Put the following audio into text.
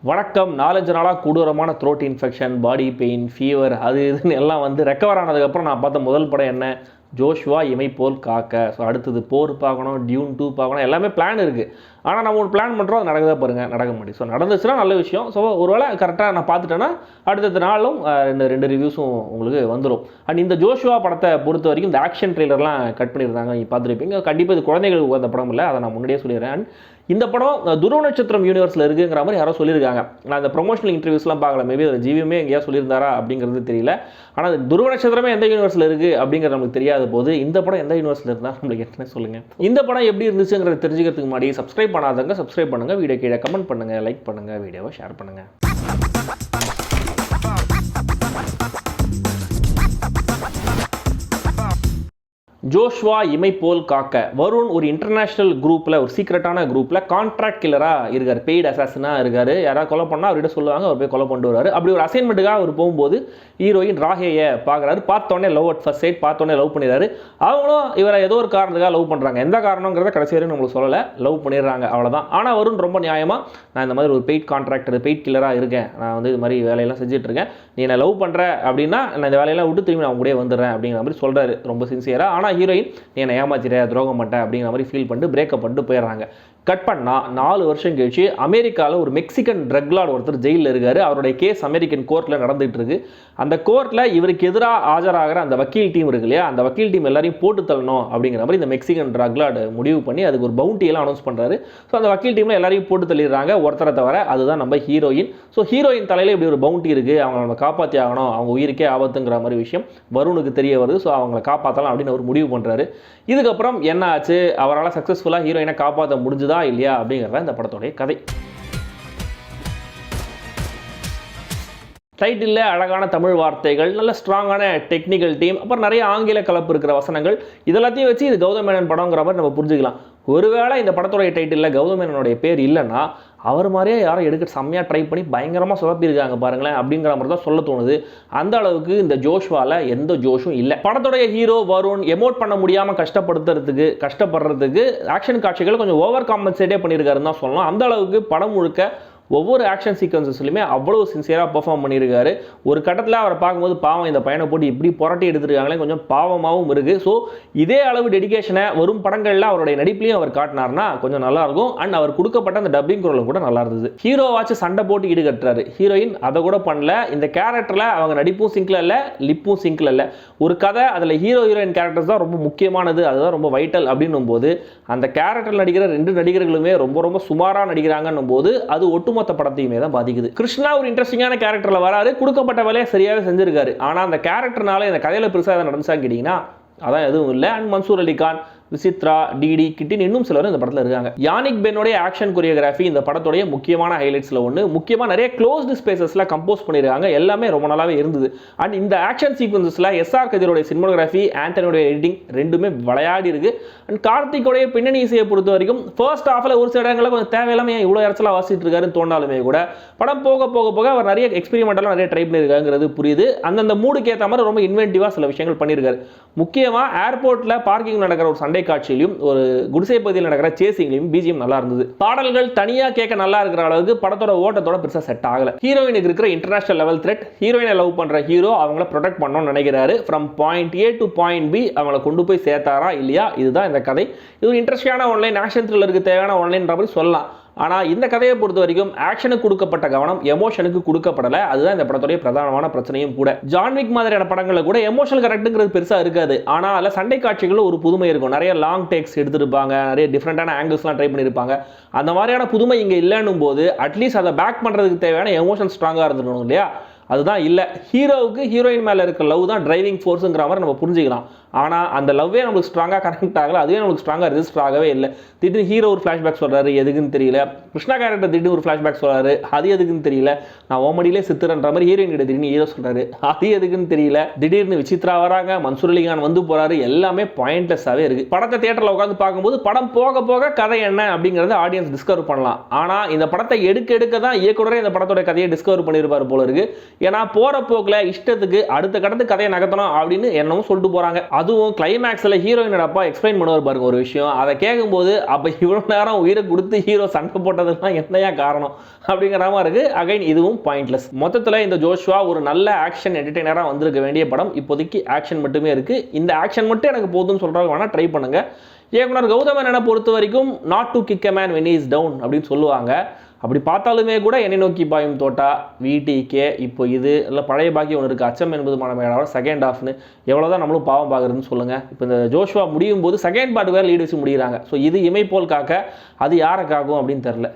வணக்கம். 4-5 நாளாக கொடூரமான throat infection, body pain, fever அது இதுன்னு எல்லாம் வந்து ரெக்கவர் ஆனதுக்கப்புறம் நான் பார்த்த முதல் படம் என்ன? ஜோஷ்வா இமை போல் காக்க. ஸோ அடுத்தது போர் பார்க்கணும், டியூன் 2 பார்க்கணும், எல்லாமே பிளான் இருக்குது. ஆனால் நம்ம ஒரு பிளான் பண்ணுறோம், அது நடக்குதா பாருங்கள், நடக்க மாட்டேங்குது. ஸோ நடந்துச்சுன்னா நல்ல விஷயம். ஸோ ஒருவேளை கரெக்டாக நான் பார்த்துட்டேன்னா அடுத்த நாளும் ரெண்டு ரிவ்யூஸும் உங்களுக்கு வந்துடும். அண்ட் இந்த ஜோஷ்வா படத்தை பொறுத்த வரைக்கும் இந்த ஆக்ஷன் ட்ரெய்லர்லாம் கட் பண்ணியிருந்தாங்க, நீங்கள் பார்த்துருப்பீங்க. கண்டிப்பாக இது குழந்தைகளுக்கு அந்த படம் இல்லை, அதை நான் முன்னாடியே சொல்லிடுறேன். அண்ட் இந்த படம் துருவ நட்சத்திரம் யூனிவர்ஸில் இருக்குங்கிற மாதிரி யாரோ சொல்லியிருக்காங்க. நான் அந்த ப்ரொமோஷனல் இன்டர்வியூஸ்லாம் பார்க்கல, மேபி அதில் ஜிவியுமே எங்கேயா சொல்லியிருந்தாரா அப்படிங்கிறது தெரியல. ஆனால் துருவ நட்சத்திரமே எந்த யூனிவர்ஸில் இருக்குது அப்படிங்கிறது நமக்கு தெரியாத போது இந்த படம் எந்த யூனிவர்ஸில் இருந்தால் நம்மளுக்கு என்ன சொல்லுங்கள். இந்த படம் எப்படி இருந்துச்சுங்கிறத தெரிஞ்சுக்கிறதுக்கு முன்னாடி சப்ஸ்கிரைப் பண்ணாதவங்க சப்ஸ்கிரைப் பண்ணுங்கள், வீடியோ கீழே கமெண்ட் பண்ணுங்கள், லைக் பண்ணுங்கள், வீடியோவை ஷேர் பண்ணுங்கள். ஜோஷ்வா இமை போல் காக்க. வருண் ஒரு இன்டர்நேஷனல் குரூப்பில், ஒரு சீக்ரெட்டான குரூப்பில் கான்ட்ராக்ட் கில்லராக இருக்கார், பெய்டு அசாசினாக இருக்கார். யாராவது கொலை பண்ணால் அவர்கிட்ட சொல்லுவாங்க, அவர் போய் கொலை பண்ணிட்டு வருவார். அப்படி ஒரு அசைன்மெண்ட்டுக்காக அவர் போகும்போது ஹீரோயின் ராகேயை பார்க்குறாரு. பார்த்தோன்னே லவ் அட் ஃபர்ஸ்ட் சைட், பார்த்தோன்னே லவ் பண்ணிடுறாரு. அவங்களும் இவரை ஏதோ ஒரு காரணத்துக்காக லவ் பண்ணுறாங்க. எந்த காரணங்கிறத கடைசி வரையும் நம்மளுக்கு சொல்லலை, லவ் பண்ணிடுறாங்க, அவ்வளோதான். ஆனால் வருண் ரொம்ப நியாயமாக, நான் இந்த மாதிரி ஒரு பெய்ட் கான்ட்ராக்டர், பெய்ட் கில்லராக இருக்கேன், நான் வந்து இது மாதிரி வேலையெல்லாம் செஞ்சுட்ருக்கேன், நீ என்ன லவ் பண்ணுற அப்படின்னா நான் இந்த வேலையெல்லாம் விட்டு திரும்பி நான் கூட வந்துடுறேன் அப்படிங்கிற மாதிரி சொல்கிறாரு, ரொம்ப சின்சியராக. ஆனால் ஹீரோயின் நீ என்ன ஏமாச்சிட்ட, துரோகம் பண்ணிட்டேன் அப்படிங்கிற மாதிரி ஃபீல் பண்ணிட்டு பிரேக்கப் பண்ணிட்டு போயிடுறாங்க. கட் பண்ணால் 4 வருஷம் கழிச்சு அமெரிக்காவில் ஒரு மெக்சிகன் ட்ரக் லார்ட் ஒருத்தர் ஜெயிலில் இருக்கார். அவருடைய கேஸ் அமெரிக்கன் கோர்ட்டில் நடந்துகிட்டு இருக்கு. அந்த கோர்ட்டில் இவருக்கு எதிராக ஆஜராகிற அந்த வக்கீல் டீம் இருக்கு இல்லையா, அந்த வக்கீல் டீம் எல்லாரையும் போட்டு தள்ளணும் அப்படிங்கிற மாதிரி இந்த மெக்சிகன் ட்ரக் லார்ட் முடிவு பண்ணி அதுக்கு ஒரு பவுண்டியெல்லாம் அனௌன்ஸ் பண்ணுறாரு. ஸோ அந்த வக்கீல் டீமில் எல்லாரையும் போட்டு தள்ளிடுறாங்க, ஒருத்தரை தவிர. அதுதான் நம்ம ஹீரோயின். ஸோ ஹீரோயின் தலையில் இப்படி ஒரு பவுண்டி இருக்குது, அவங்களை நம்ம காப்பாற்றி ஆகணும், அவங்க உயிருக்கே ஆபத்துங்கிற மாதிரி விஷயம் வருணுக்கு தெரிய வருது. ஸோ அவங்களை காப்பாற்றலாம் அப்படின்னு அவர் முடிவு பண்ணுறாரு. இதுக்கப்புறம் என்ன ஆச்சு, அவரால் சக்ஸஸ்ஃபுல்லாக ஹீரோயினை காப்பாற்ற முடிஞ்சுதா இல்லையா அப்படிங்கிறத இந்த படத்தோடைய கதை. டைட்டில் அழகான தமிழ் வார்த்தைகள், நல்ல ஸ்ட்ராங்கான டெக்னிக்கல் டீம், அப்புறம் நிறைய ஆங்கில கலப்பு இருக்கிற வசனங்கள், இதெல்லாத்தையும் வச்சு இது கௌதம் மேனன் படங்கிற மாதிரி நம்ம புரிஞ்சுக்கலாம். ஒருவேளை இந்த படத்தோடைய டைட்டிலில் கௌதம் மேனனுடைய பேர் இல்லைன்னா அவர் மாதிரியே யாரும் எடுக்க செம்மையாக ட்ரை பண்ணி பயங்கரமாக சொதப்பியிருக்காங்க பாருங்களேன் அப்படிங்கிற மாதிரி தான் சொல்ல தோணுது. அந்த அளவுக்கு இந்த ஜோஷ்வாவில் எந்த ஜோஷும் இல்லை. படத்தோடைய ஹீரோ வருண் எமோட் பண்ண முடியாமல் கஷ்டப்படுறதுக்கு ஆக்ஷன் காட்சிகள் கொஞ்சம் ஓவர் காம்பன்சேட்டே பண்ணியிருக்காருன்னு தான் சொல்லலாம். அந்த அளவுக்கு படம் முழுக்க ஒவ்வொரு ஆக்ஷன் சீக்வன்சஸ்லையுமே அவ்வளோ சின்சியராக பெர்ஃபார்ம் பண்ணியிருக்காரு. ஒரு கட்டத்தில் அவரை பார்க்கும்போது பாவம், இந்த பையனை போட்டு இப்படி புரட்டி எடுத்துருக்காங்களே, கொஞ்சம் பாவமாகவும் இருக்குது. ஸோ இதே அளவு டெடிகேஷனை வரும் படங்களில் அவருடைய நடிப்புலையும் அவர் காட்டினார்னா கொஞ்சம் நல்லாயிருக்கும். அண்ட் அவர் கொடுக்கப்பட்ட அந்த டப்பிங் குரலும் கூட நல்லா இருந்தது. ஹீரோவாச்சு சண்டை போட்டு ஈடுகட்டுறாரு, ஹீரோயின் அதை கூட பண்ணல. இந்த கேரக்டரில் அவங்க நடிப்பும் சிங்கில் இல்லை, லிப்பும் சிங்கில் இல்லை. ஒரு கதை, அதில் ஹீரோயின் கேரக்டர்ஸ் தான் ரொம்ப முக்கியமானது, அதுதான் ரொம்ப வைட்டல் அப்படின்னும் போது அந்த கேரக்டர் நடிக்கிற 2 நடிகர்களுமே ரொம்ப சுமாராக நடிக்கிறாங்கன்னும் போது அது ஒட்டுமொத்த படத்தையுமே தான் பாதிக்குது. கிருஷ்ணா ஒரு இன்ட்ரெஸ்டிங்கான கேரக்டர்ல வராரு, கொடுக்கப்பட்ட வேலையை சரியாவே செஞ்சிருக்காரு. ஆனா அந்த கேரக்டர்னால இந்த கதையில பெருசா எதாவது நடந்துச்சான்னு கேட்டீங்கன்னா அதான் எதுவும் இல்லை. அண்ட் மன்சூர் அலிகான், விசித்ரா, டிடி, கிட்டின் இன்னும் சிலரும் இந்த படத்தில் இருக்காங்க. யானிக் பென்னோடைய ஆக்ஷன் கொரியோகிராஃபி இந்த படத்தோடைய முக்கியமான ஹைலைட்ஸில் ஒன்று. முக்கியமாக நிறைய க்ளோஸ்டு ஸ்பேசஸில் கம்போஸ் பண்ணியிருக்காங்க, எல்லாமே ரொம்ப நல்லாவே இருந்தது. அண்ட் இந்த ஆக்ஷன் சீக்வன்சஸில் எஸ்ஆர் கதிரோடைய சினிமோகிராஃபி, ஆண்டனியோடைய எடிட்டிங் ரெண்டுமே விளையாடி இருக்கு. அண்ட் கார்த்திகோடைய பின்னணி இசையை பொறுத்த வரைக்கும் ஃபர்ஸ்ட் ஹாஃபில் ஒரு சில இடங்களில் கொஞ்சம் தேவையில்லாமல் இவ்வளோ இடத்துல வாசிட்டு இருக்காருன்னு தோணாலுமே கூட படம் போக போக போக அவர் நிறைய எக்ஸ்பெரிமெண்டெல்லாம் நிறைய ட்ரை பண்ணியிருக்காங்கிறது புரியுது. அந்தந்த மூடுக்கு ஏற்ற மாதிரி ரொம்ப இன்வென்டிவாக சில விஷயங்கள் பண்ணியிருக்காரு. முக்கியமாக ஏர்போர்ட்டில் பார்க்கிங் நடக்கிற ஒரு சண்டை காட்சியிலும் ஒரு குடிசை பகுதியில் நடக்கிற சேசிங்லையும் பிஜிஎம் நல்லா இருந்தது. பாடல்கள் தனியா கேட்க நல்லா இருக்கிற அளவுக்கு படத்தோட ஓட்டத்தோட பெருசா செட் ஆகல. ஹீரோயினுக்கு இருக்கிற இன்டர்நேஷனல் லெவல் த்ரெட், ஹீரோயினை லவ் பண்ற ஹீரோ அவங்கள ப்ரொடெக்ட் பண்ணணும்னு நினைக்கிறாரு. From point A to point B அவங்கள கொண்டு போய் சேர்த்தாரா இல்லையா, இதுதான் இந்த கதை. இது ஒரு இன்ட்ரெஸ்டிங்கான ஆன்லைன் ஆக்ஷன் த்ரில்லருக்கு தேவையான ஆன்லைன்ற மாதிரி சொல்லலாம். ஆனால் இந்த கதையை பொறுத்த வரைக்கும் ஆக்ஷனுக்கு கொடுக்கப்பட்ட கவனம் எமோஷனுக்கு கொடுக்கப்படலை. அதுதான் இந்த படத்துடைய பிரதானமான பிரச்சனையும் கூட. ஜான்விக் மாதிரியான படங்களில் கூட எமோஷனல் கரெக்டுங்கிறது பெருசாக இருக்காது. ஆனால் அதில் சண்டை காட்சிகளும் ஒரு புதுமை இருக்கும். நிறைய லாங் டேக்ஸ் எடுத்துருப்பாங்க, நிறைய டிஃப்ரெண்டான ஆங்கிள்ஸ்லாம் ட்ரை பண்ணியிருப்பாங்க. அந்த மாதிரியான புதுமை இங்கே இல்லைன்னும் போது அட்லீஸ்ட் அதை பேக் பண்ணுறதுக்கு தேவையான எமோஷன் ஸ்ட்ராங்காக இருந்துக்கணும் இல்லையா, அதுதான் இல்லை. ஹீரோவுக்கு ஹீரோயின் மேலே இருக்க லவ் தான் டிரைவிங் ஃபோர்ஸுங்கிற மாதிரி நம்ம புரிஞ்சுக்கலாம். ஆனால் அந்த லவ்வே நம்மளுக்கு ஸ்ட்ராங்காக கனெக்ட் ஆகலை, அதுவே நம்மளுக்கு ஸ்ட்ராங்காக ரெஜிஸ்டர் ஆகவே இல்லை. திடீர்னு ஹீரோ ஒரு ஃப்ளாஷ்பேக் சொல்கிறாரு, எதுக்குன்னு தெரியல. கிருஷ்ணா கேரக்டர் திடீர்னு ஒரு ஃப்ளாஷ்பேக் சொல்கிறாரு, அது எதுக்குன்னு தெரியல. நான் ஓமடியிலே சித்துறன்ற மாதிரி ஹீரோயின் கிட்ட திடீர்னு ஹீரோ சொல்கிறாரு, அது எதுக்குன்னு தெரியல. திடீர்னு விசித்ரா வராங்க, மன்சூர் அலிகான் வந்து போகிறாரு, எல்லாமே பாயிண்ட்லெஸ்ஸாகவே இருக்குது. படத்தை தியேட்டரில் உட்காந்து பார்க்கும்போது படம் போக போக கதை என்ன அப்படிங்கிறத ஆடியன்ஸ் டிஸ்கவர் பண்ணலாம். ஆனால் இந்த படத்தை எடுக்க தான் இயக்குனரே இந்த படத்தோட கதையை டிஸ்கவர் பண்ணியிருப்பார் போல இருக்கு. ஏன்னா போகிற போக்கில் இஷ்டத்துக்கு அடுத்த கடத்துக்கு கதையை நகர்த்தணும் அப்படின்னு என்னவும் சொல்லிட்டு போகிறாங்க. அதுவும் கிளைமேக்ஸில் ஹீரோயினோட அப்பா எக்ஸ்பிளைன் பண்ணுவார் பாருங்க ஒரு விஷயம், அதை கேட்கும்போது அப்போ இவ்வளோ நேரம் உயிரை கொடுத்து ஹீரோ சண்டை போட்டதுலாம் என்னையா காரணம் அப்படிங்கிற மாதிரி இருக்குது. அகைன் இதுவும் பாயிண்ட்லெஸ். மொத்தத்தில் இந்த ஜோஷுவா ஒரு நல்ல ஆக்ஷன் என்டர்டெய்னராக வந்திருக்க வேண்டிய படம். இப்போதைக்கு ஆக்ஷன் மட்டுமே இருக்குது. இந்த ஆக்ஷன் மட்டும் எனக்கு போதும்னு சொல்கிறவங்க வேணால் ட்ரை பண்ணுங்கள். இயக்குனர் கௌதம் மேனனை பொறுத்த வரைக்கும் not to kick a man when is down அப்படின்னு சொல்லுவாங்க. அப்படி பார்த்தாலுமே கூட என்னை நோக்கி பாயும் தோட்டா, VTK, இப்போ இது இல்லை பழைய பாக்கி ஒன்று இருக்குது, அச்சம் என்பது மனமேடாவோட செகண்ட் ஹாஃப்னு எவ்வளோதான் நம்மளும் பாவம் பார்க்குறதுன்னு சொல்லுங்கள். இப்போ இந்த ஜோஷுவா முடியும் போது செகண்ட் பார்ட் வேறு லீடு வச்சு முடிகிறாங்க. ஸோ இது இமை போல் காக்க, அது யாரை காக்கும் அப்படின்னு தெரில.